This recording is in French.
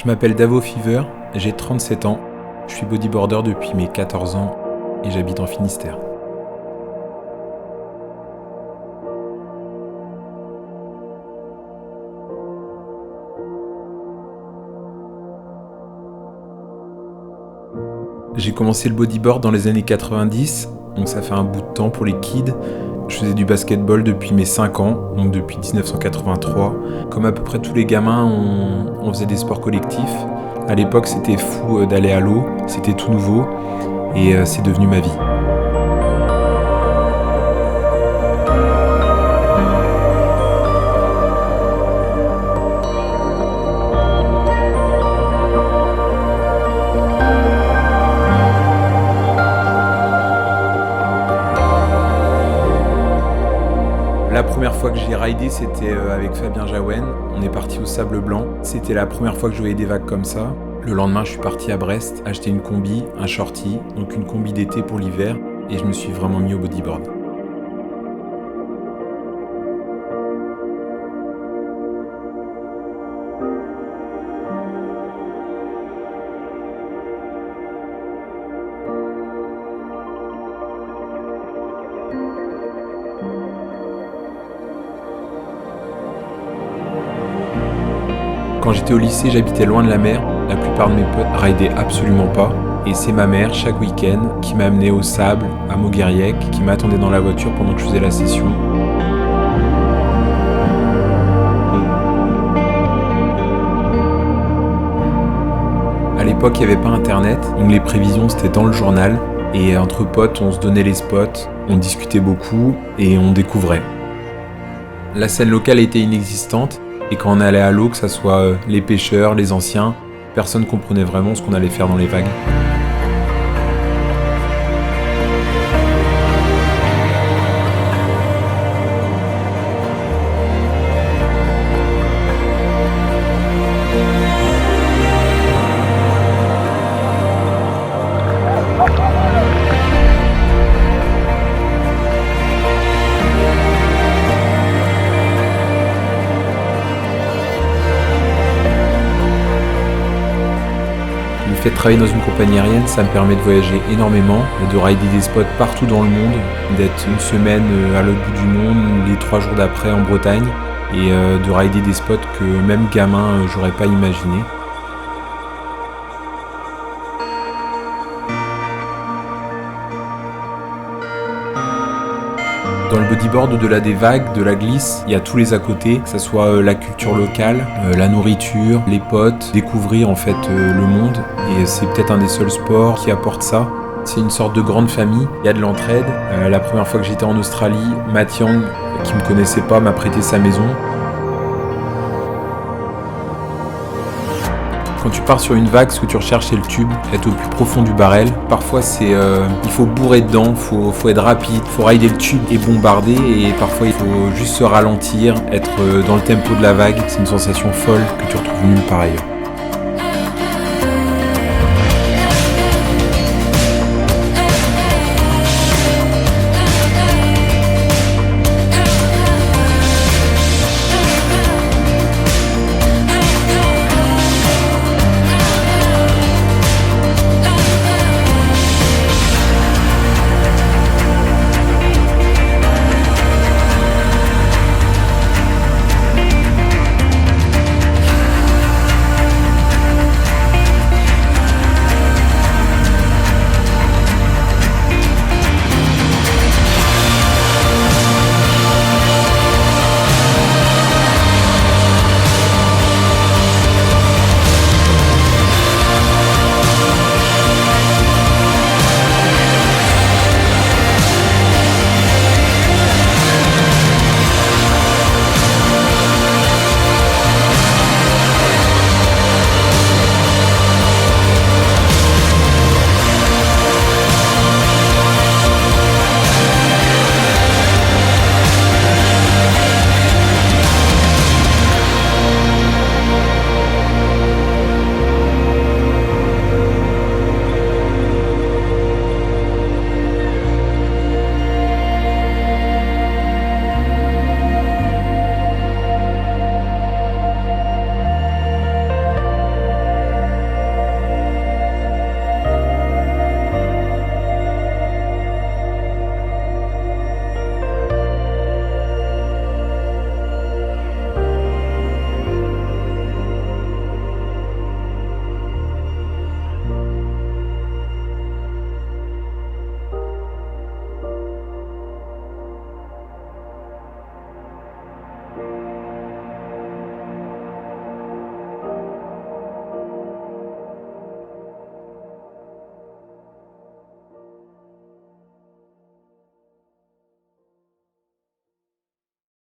Je m'appelle Davo Fever, j'ai 37 ans, je suis bodyboarder depuis mes 14 ans et j'habite en Finistère. J'ai commencé le bodyboard dans les années 90, donc ça fait un bout de temps pour les kids. Je faisais du basketball depuis mes 5 ans, donc depuis 1983. Comme à peu près tous les gamins, on faisait des sports collectifs. À l'époque, c'était fou d'aller à l'eau, c'était tout nouveau et c'est devenu ma vie. La première fois que j'ai ridé, c'était avec Fabien Jaouen. On est parti au Sable Blanc. C'était la première fois que je voyais des vagues comme ça. Le lendemain, je suis parti à Brest, acheter une combi, un shorty, donc une combi d'été pour l'hiver, et je me suis vraiment mis au bodyboard. Quand j'étais au lycée, j'habitais loin de la mer. La plupart de mes potes ridaient absolument pas. Et c'est ma mère, chaque week-end, qui m'a amené au sable, à Mogueriec, qui m'attendait dans la voiture pendant que je faisais la session. À l'époque, il n'y avait pas internet, donc les prévisions c'était dans le journal. Et entre potes, on se donnait les spots, on discutait beaucoup et on découvrait. La scène locale était inexistante. Et quand on allait à l'eau, que ce soit les pêcheurs, les anciens, personne comprenait vraiment ce qu'on allait faire dans les vagues. Le fait de travailler dans une compagnie aérienne, ça me permet de voyager énormément, de rider des spots partout dans le monde, d'être une semaine à l'autre bout du monde, les 3 jours d'après en Bretagne, et de rider des spots que même gamin, j'aurais pas imaginé. Dans le bodyboard, au-delà des vagues, de la glisse, il y a tous les à côté, que ce soit la culture locale, la nourriture, les potes, découvrir en fait le monde. Et c'est peut-être un des seuls sports qui apporte ça. C'est une sorte de grande famille, il y a de l'entraide. La première fois que j'étais en Australie, Matt Young, qui me connaissait pas, m'a prêté sa maison. Quand tu pars sur une vague, ce que tu recherches c'est le tube, être au plus profond du barrel. Parfois il faut bourrer dedans, faut être rapide, faut rider le tube et bombarder, et parfois il faut juste se ralentir, être dans le tempo de la vague. C'est une sensation folle que tu retrouves nulle part ailleurs.